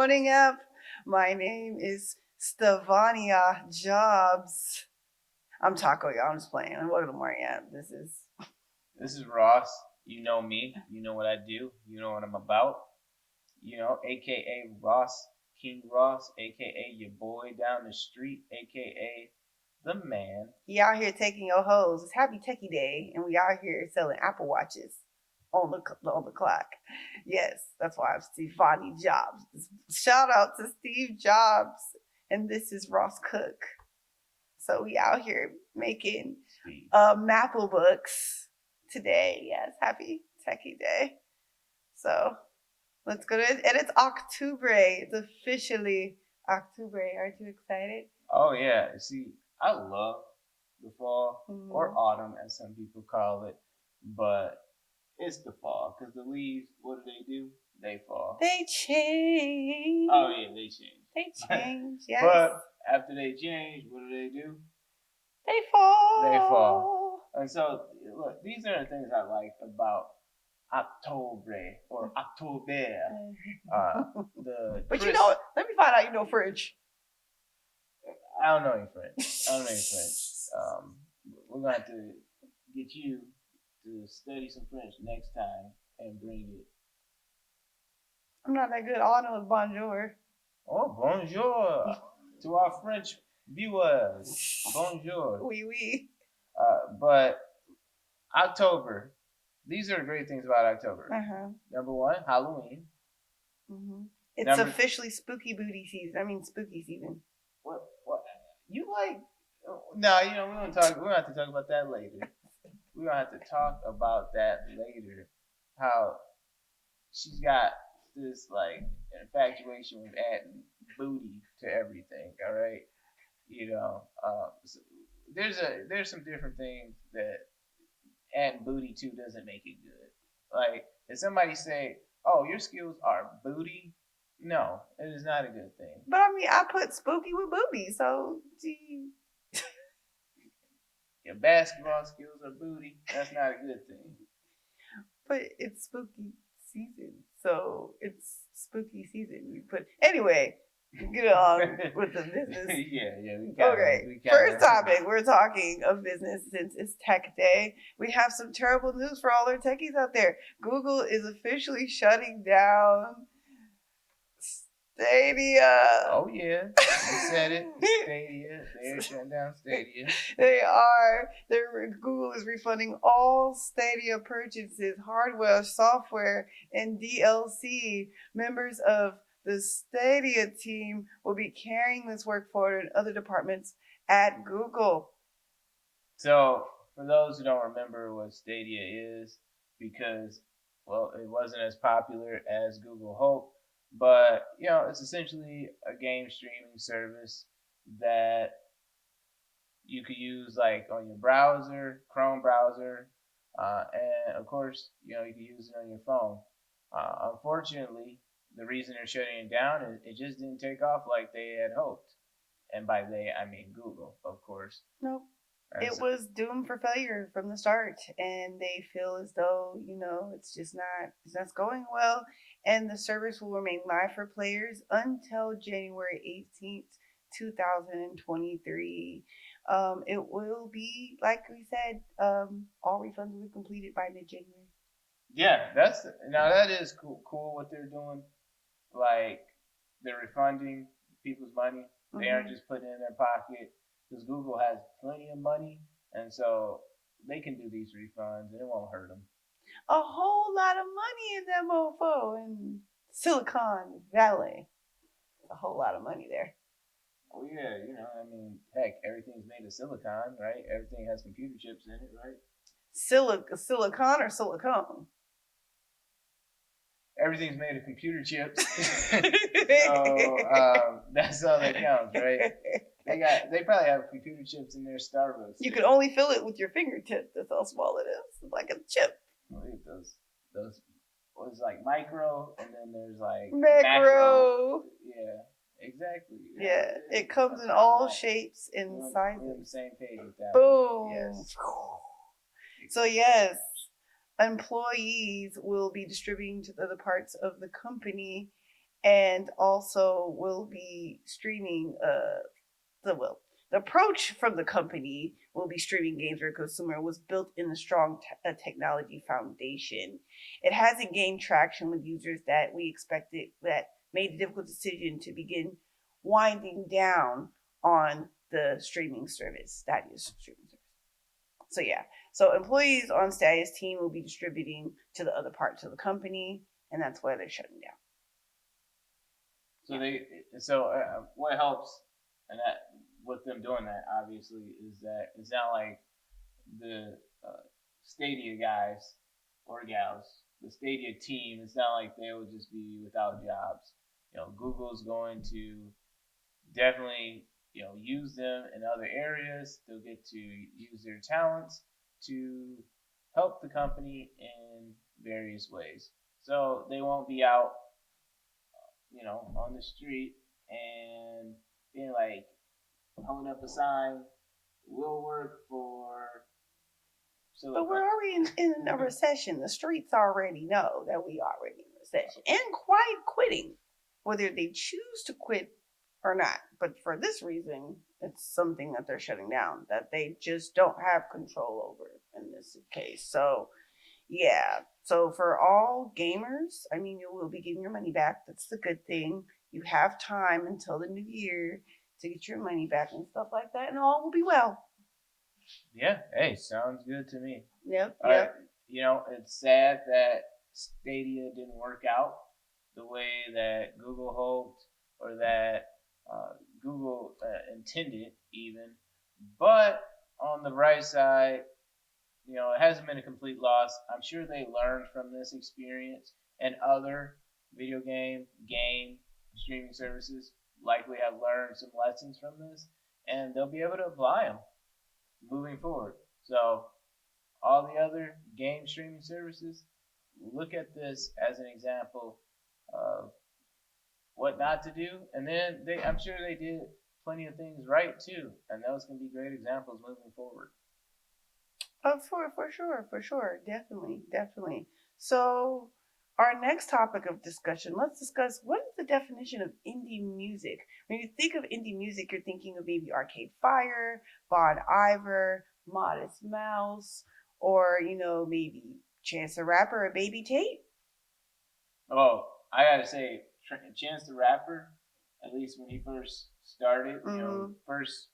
morning, app. My name is Stevania Jobs. I'm Taco, y'all. I'm just playing. Welcome to the morning, app. This is Ross. You know me. You know what I do. You know what I'm about. AKA Ross, King Ross, AKA your boy down the street, AKA the man. He out here taking your hoes. It's Happy Techie Day, and we out here selling Apple Watches on the clock. Yes, that's why I'm Stevania Jobs. Shout out to Steve Jobs, and this is Ross Cook. So we out here making Maple books today. Yes, Happy Techie Day. So let's go to it. And it's October. It's officially October. Aren't you excited? Oh yeah. See, I love the fall or autumn, as some people call it, but it's the fall because the leaves. What do? They fall. They change. Oh yeah, they change. They change. Yes. But after they change, what do? They fall. They fall. And so, look, these are the things I like about October or October. But you know, let me find out you know French. I don't know any French. We're going to have to get you to study some French next time and bring it. I'm not that good. All I know is bonjour. Oh, bonjour to our French viewers. Bonjour. Oui, oui. But October, these are the great things about October. Number one, Halloween. It's officially spooky booty season. I mean, spooky season. What? You like? No, we're gonna have to talk about that later. We're gonna have to talk about that later. How she's got this like infatuation with adding booty to everything. All right, so there's some different things that adding booty to doesn't make it good. Like if somebody say, "Oh, your skills are booty," no, it is not a good thing. But I mean, I put spooky with booty, so gee. Your basketball skills are booty. That's not a good thing. But it's spooky season, so it's spooky season. You put anyway. Get on with the business. Yeah. Okay. First topic, we're talking of business since it's Tech Day. We have some terrible news for all our techies out there. Google is officially shutting down Stadia. Oh yeah, you said it. Stadia. They're shutting down Stadia. They are. Google is refunding all Stadia purchases, hardware, software, and DLC. Members of the Stadia team will be carrying this work forward in other departments at Google. So, for those who don't remember what Stadia is, because, well, it wasn't as popular as Google hoped, but, it's essentially a game streaming service that you could use, like, on your browser, Chrome browser, and, of course, you could use it on your phone. Unfortunately, the reason they're shutting it down is it just didn't take off like they had hoped. And by they, I mean Google, of course. Nope. It was doomed for failure from the start, and they feel as though it's not going well, and the service will remain live for players until January 18th, 2023. It will be, like we said, all refunds will be completed by mid-January. Yeah, that is cool what they're doing. Like they're refunding people's money. They aren't just putting it in their pocket because Google has plenty of money, and so they can do these refunds and it won't hurt them. A whole lot of money in that mofo in Silicon Valley. A whole lot of money there. Oh yeah, heck, everything's made of silicon, right? Everything has computer chips in it, right? Silicon or silicone? Everything's made of computer chips. So that's all that counts, right? They probably have computer chips in their Starbucks. You can only fill it with your fingertip. That's how small it is. It's like a chip. Look at those was like micro, and then there's like macro. Yeah, exactly. Yeah, it comes in all shapes and sizes. We're on the same page with that. Boom. Yes. So yes, employees will be distributing to the other parts of the company, and also will be streaming the well the approach from the company will be streaming games for consumer was built in a strong technology foundation. It hasn't gained traction with users that we expected, that made a difficult decision to begin winding down on the streaming service, Stadia's streaming service. So yeah, so employees on Stadia's team will be distributing to the other parts of the company, and that's why they're shutting down. So what helps and that with them doing that obviously is that it's not like the Stadia guys or gals, the Stadia team. It's not like they would just be without jobs. Google's going to definitely use them in other areas. They'll get to use their talents to help the company in various ways. So they won't be out, on the street and being like holding up a sign, "We'll work for But we're Silicon." already in a recession. The streets already know that we are already in a recession and quite quitting, whether they choose to quit or not. But for this reason, it's something that they're shutting down that they just don't have control over in this case. So, yeah. So for all gamers, I mean, you will be getting your money back. That's the good thing. You have time until the new year to get your money back and stuff like that, and all will be well. Yeah, hey, sounds good to me. Yep, Uh, yep. it's sad that Stadia didn't work out the way that Google hoped or that Google intended, even. But on the right side, it hasn't been a complete loss. I'm sure they learned from this experience, and other game streaming services likely have learned some lessons from this, and they'll be able to apply them moving forward. So all the other game streaming services, look at this as an example of what not to do, and then I'm sure they did plenty of things right too, and those can be great examples moving forward. For sure, definitely, definitely. So, our next topic of discussion, let's discuss what is the definition of indie music. When you think of indie music, you're thinking of maybe Arcade Fire, Bon Iver, Modest Mouse, or maybe Chance the Rapper or Baby Tate. Oh, I gotta say, Chance the Rapper, at least when he first started, first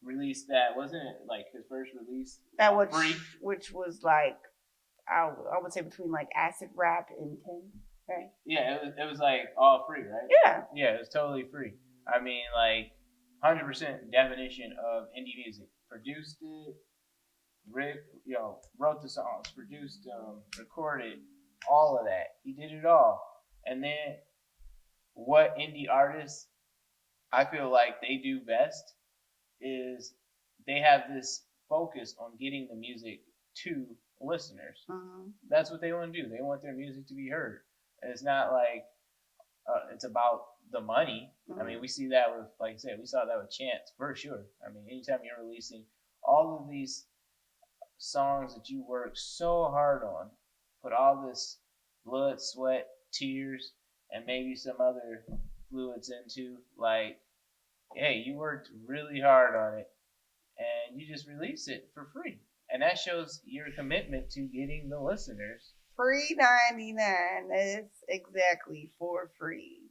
released that, wasn't it like his first release? That which Free. which was like I would say between like acid rap and 10, right? Yeah, it was like all free, right? Yeah. Yeah, it was totally free. I mean, like 100% definition of indie music. Produced it, wrote the songs, produced them, recorded, all of that. He did it all. And then what indie artists I feel like they do best is they have this focus on getting the music to listeners. That's what they want to do. They want their music to be heard. And it's not like it's about the money. I mean, we see that with, like I said, we saw that with Chance for sure. I mean, anytime you're releasing all of these songs that you work so hard on, put all this blood, sweat, tears, and maybe some other fluids into, like, hey, you worked really hard on it and you just release it for free. And that shows your commitment to getting the listeners. Free 99. That's exactly for free.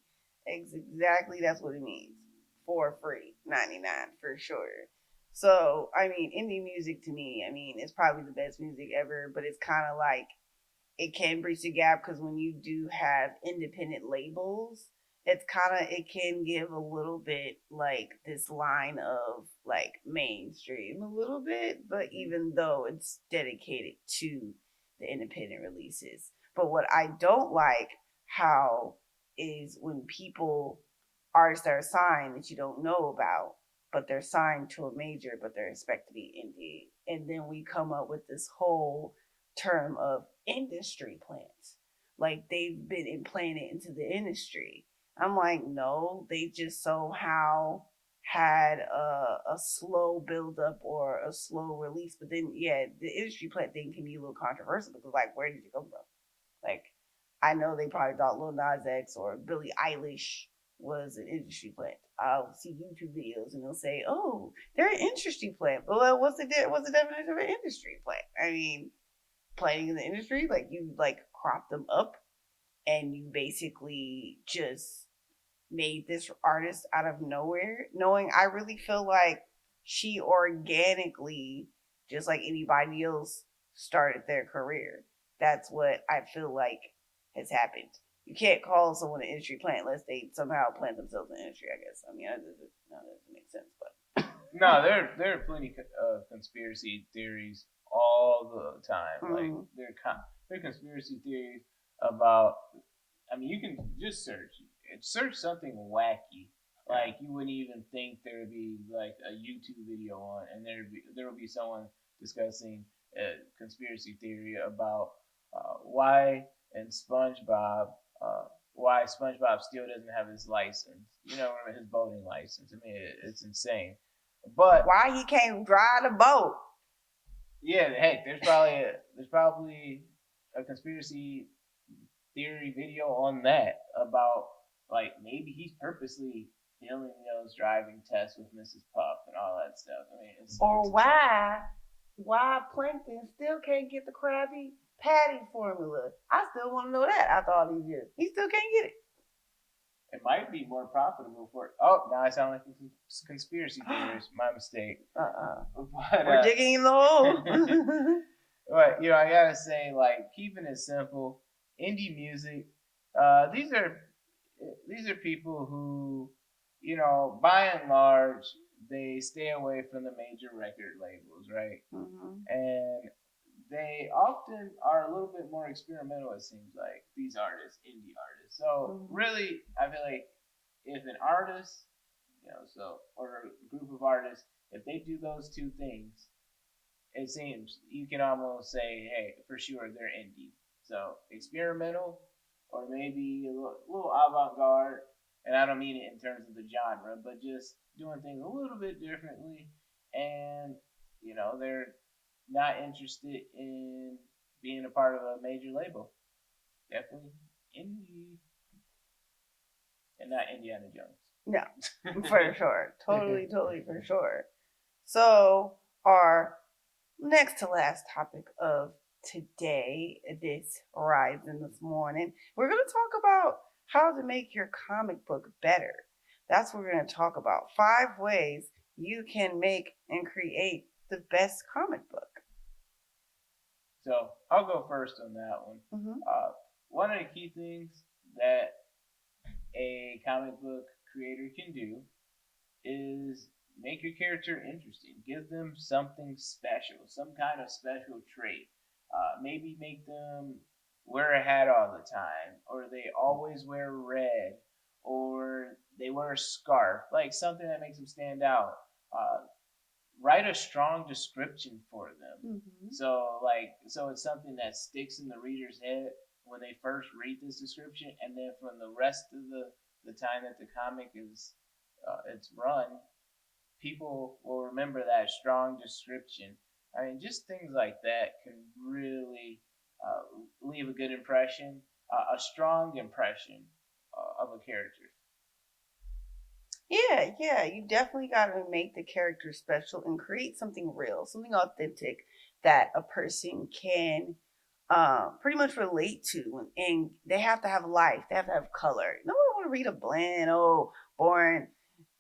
Exactly, that's what it means. For free 99 for sure. So, I mean, indie music to me, I mean, it's probably the best music ever, but it's kind of like it can bridge the gap because when you do have independent labels, it can give a little bit like this line of like mainstream a little bit, but even though it's dedicated to the independent releases. But what I don't like how is when people artists that are signed that you don't know about, but they're signed to a major, but they're expected to be indie, and then we come up with this whole term of industry plants. Like they've been implanted into the industry. I'm like, no, they just somehow had a slow build up or a slow release. But then, yeah, the industry plant thing can be a little controversial because, like, where did you come from? Like, I know they probably thought Lil Nas X or Billie Eilish was an industry plant. I'll see YouTube videos and they'll say, "Oh, they're an industry plant." But what's the definition of an industry plant? I mean, planting in the industry, like you like crop them up and you basically just made this artist out of nowhere, knowing I really feel like she organically, just like anybody else, started their career. That's what I feel like has happened. You can't call someone an industry plant unless they somehow plant themselves in the industry, I guess. I mean, that doesn't make sense, but. No, there are plenty of conspiracy theories all the time. Like there are conspiracy theories about. I mean, you can just search something wacky. Like you wouldn't even think there would be like a YouTube video on, and there will be someone discussing a conspiracy theory about why in SpongeBob why SpongeBob still doesn't have his license. You know, his boating license. I mean, it's insane. But why he can't drive the boat? Yeah, heck, there's probably a conspiracy theory video on that about like maybe he's purposely failing those driving tests with Mrs. Puff and all that stuff. I mean, or why Plankton still can't get the Krabby Patty formula? I still want to know that after all these years. He still can't get it. It might be more profitable for. Oh, now I sound like a conspiracy theorist. My mistake. We're digging in the hole. But I gotta say, like, keeping it simple, indie music. These are people who, by and large, they stay away from the major record labels, right? Mm-hmm. And they often are a little bit more experimental. It seems like these artists, indie artists. So really, I feel like if an artist, or a group of artists, if they do those two things, it seems you can almost say, hey, for sure they're indie. So experimental, or maybe a little avant-garde, and I don't mean it in terms of the genre, but just doing things a little bit differently, and they're not interested in being a part of a major label. Definitely indie, and not Indiana Jones. No, for sure, totally for sure. So our next to last topic of today, this rising this morning, we're going to talk about how to make your comic book better. That's what we're going to talk about. 5 ways you can make and create the best comic book. So I'll go first on that one. Mm-hmm. One of the key things that a comic book creator can do is make your character interesting. Give them something special, some kind of special trait. Maybe make them wear a hat all the time, or they always wear red, or they wear a scarf, like something that makes them stand out. Write a strong description for them. Mm-hmm. So it's something that sticks in the reader's head when they first read this description, and then from the rest of the time that the comic is it's run, people will remember that strong description. I mean, just things like that can really leave a good impression, a strong impression of a character. Yeah, you definitely got to make the character special and create something real, something authentic that a person can pretty much relate to, and they have to have life, they have to have color. No one want to read a bland, boring.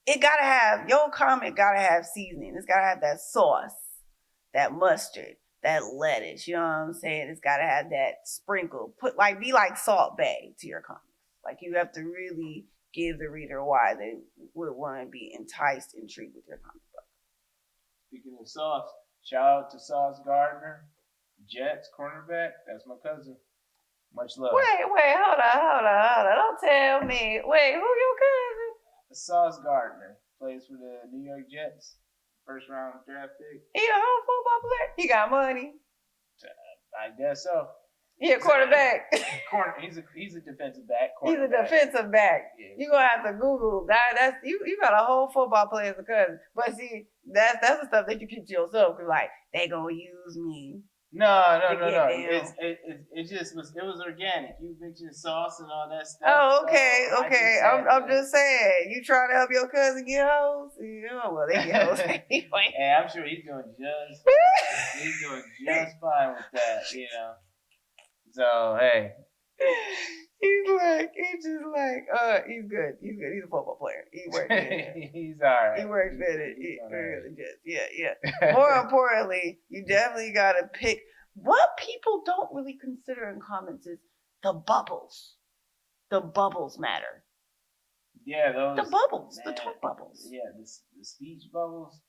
It gotta have your comic. Gotta have seasoning. It's gotta have that sauce, that mustard, that lettuce. You know what I'm saying? It's gotta have that sprinkle. Be like Salt Bae to your comics. Like you have to really give the reader why they would want to be enticed, intrigued with your comic book. Speaking of sauce, shout out to Sauce Gardner, Jets cornerback. That's my cousin. Much love. Wait, hold on. Don't tell me. Wait, who your cousin? Sauce Gardner plays for the New York Jets, first round draft pick. He a whole football player. He got money. I guess so. He a quarterback. He's a defensive back. He's a defensive back. Yeah. You gonna have to Google that. That's you got a whole football player as a cousin. But see, that's the stuff that you keep to yourself because like they gonna use me. No, to no, get no. down. It just was it was organic. You mentioned sauce and all that stuff, Oh, so okay, I okay. just I'm had I'm to. just saying, you trying to help your cousin get hoes? Yeah, well, they get hoes anyway. Hey, I'm sure he's doing just fine. He's doing just fine with that, you know. So hey, He's just like, he's good. He's good. He's a football player. He works good. he's all right. He works good. He's all Really right. good. Yeah, yeah. More importantly, you definitely got to pick what people don't really consider in comments is the bubbles. The bubbles matter. Yeah, The those bubbles, the man. talk bubbles. Yeah, the speech bubbles.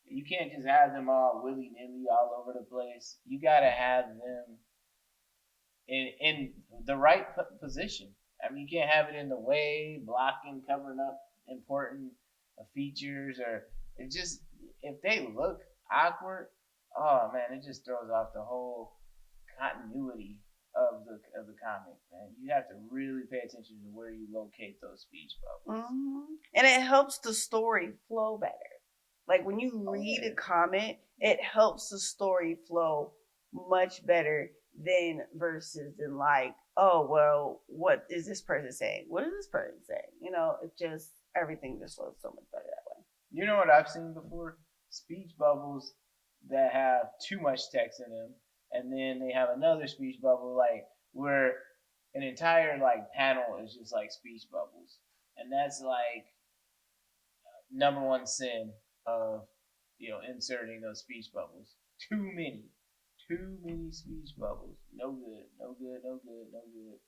You can't just have them all willy nilly all over the place. You gotta have them in the right position. I mean, you can't have it in the way, blocking, covering up important features, or it just if they look awkward, oh man, it just throws off the whole continuity of the comic. Man, you have to really pay attention to where you locate those speech bubbles. And it helps the story flow better. Like when you read a comment, it helps the story flow much better than versus than like, oh well, what is this person saying? What is this person saying? You know, it just everything just flows so much better that way. You know what I've seen before? Speech bubbles that have too much text in them, and then they have another speech bubble like where an entire like panel is just like speech bubbles, and that's like number one sin of inserting those speech bubbles. Too many speech bubbles. No good, no good, no good, no good.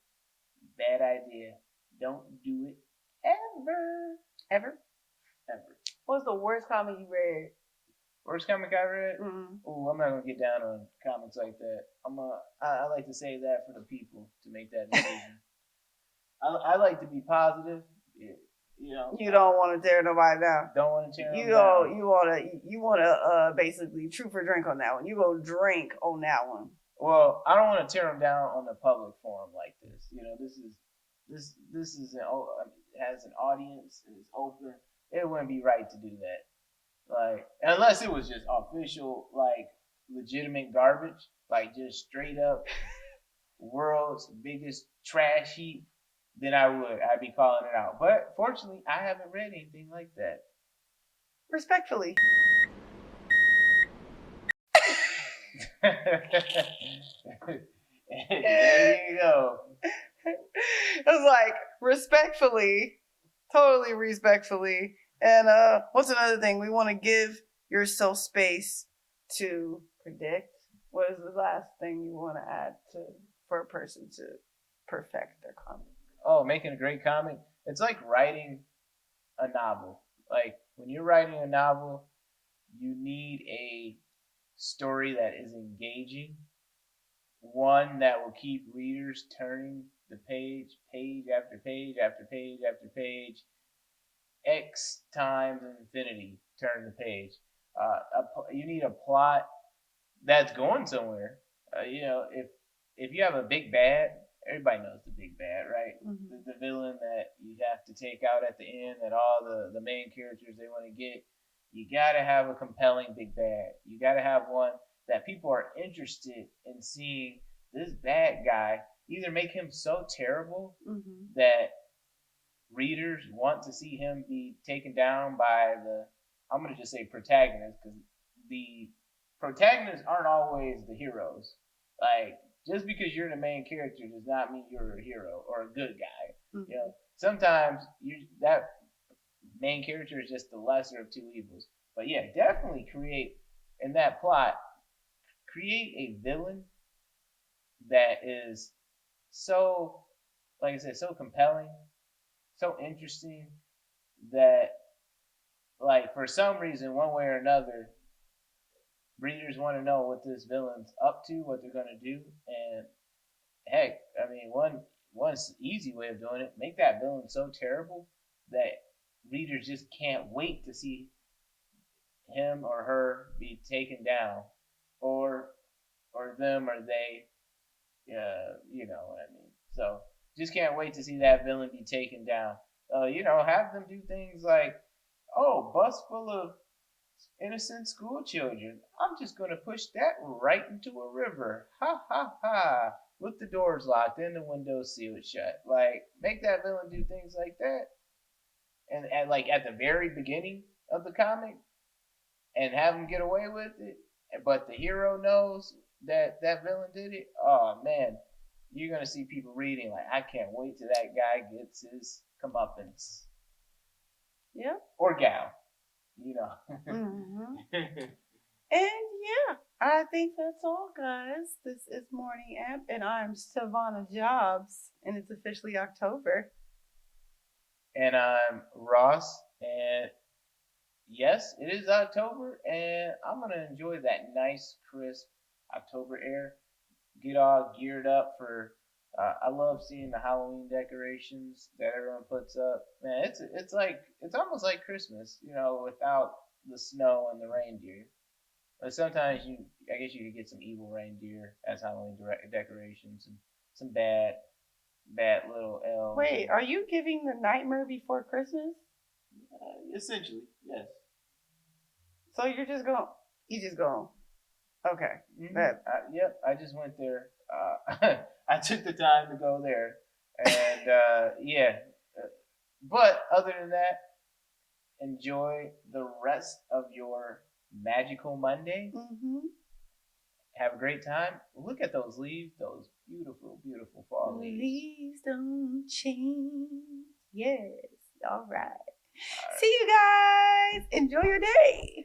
Bad idea. Don't do it ever, Ever? ever. What's the worst comment you read? Worst comic I read? Mm-hmm. Oh, I'm not gonna get down on comics like that. I like to save that for the people to make that decision. I like to be positive. You know, You don't want to tear nobody down. don't want to tear You them down. don't. You want to basically truth or drink on that one. You go drink on that one. Well, I don't want to tear them down on a public forum like this. You know, this is it has an audience. It's open. It wouldn't be right to do that. Like unless it was just official, like legitimate garbage, like just straight up world's biggest trash heap, then I'd be calling it out. But fortunately, I haven't read anything like that. Respectfully. There you go. It was like respectfully, totally respectfully. And what's another thing? We want to give yourself space to predict. What is the last thing you want to add to for a person to perfect their comic? Oh, making a great comic. It's like writing a novel. Like when you're writing a novel, you need a story that is engaging, one that will keep readers turning the page, page after page after page after page, X times infinity, turn the page. You need a plot that's going somewhere. If you have a big bad, everybody knows the big bad, right? Mm-hmm. The villain that you have to take out at the end, that all the main characters they want to get. You gotta have a compelling big bad. You gotta have one that people are interested in seeing this bad guy either make him so terrible that readers want to see him be taken down by the I'm gonna just say protagonist because the protagonists aren't always the heroes. Like just because you're the main character does not mean you're a hero or a good guy. You know, sometimes that main character is just the lesser of two evils. But yeah, definitely create in that plot, create a villain that is so, like I said, so compelling, so interesting that, like, for some reason, one way or another, readers want to know what this villain's up to, what they're gonna do, and heck, I mean, one easy way of doing it, make that villain so terrible that readers just can't wait to see him or her be taken down, or them or they, what I mean. So just can't wait to see that villain be taken down. Have them do things like, oh, bus full of innocent school children. I'm just gonna push that right into a river. Ha ha ha. With the doors locked and the windows sealed shut. Like, make that villain do things like that. And like at the very beginning of the comic and have him get away with it. But the hero knows that that villain did it. Oh man, you're gonna see people reading like, I can't wait till that guy gets his comeuppance. Yep. Or gal, you know. Mm-hmm. And yeah, I think that's all, guys. This is Morning Amp, and I'm Savannah Jobs, and it's officially October. And I'm Ross, and yes, it is October, and I'm gonna enjoy that nice, crisp October air. Get all geared up for. I love seeing the Halloween decorations that everyone puts up. Man, it's almost like Christmas, without the snow and the reindeer. But sometimes I guess you could get some evil reindeer as Halloween decorations and some bad little elves. Wait, are you giving the Nightmare Before Christmas? Essentially, yes. So you're just going, you just going, okay. Mm-hmm. Yep, I just went there. I took the time to go there, and yeah. But other than that, enjoy the rest of your magical Monday. Mm-hmm. Have a great time. Look at those leaves, those beautiful, beautiful fall leaves. Leaves don't change. Yes. All right. See you guys. Enjoy your day.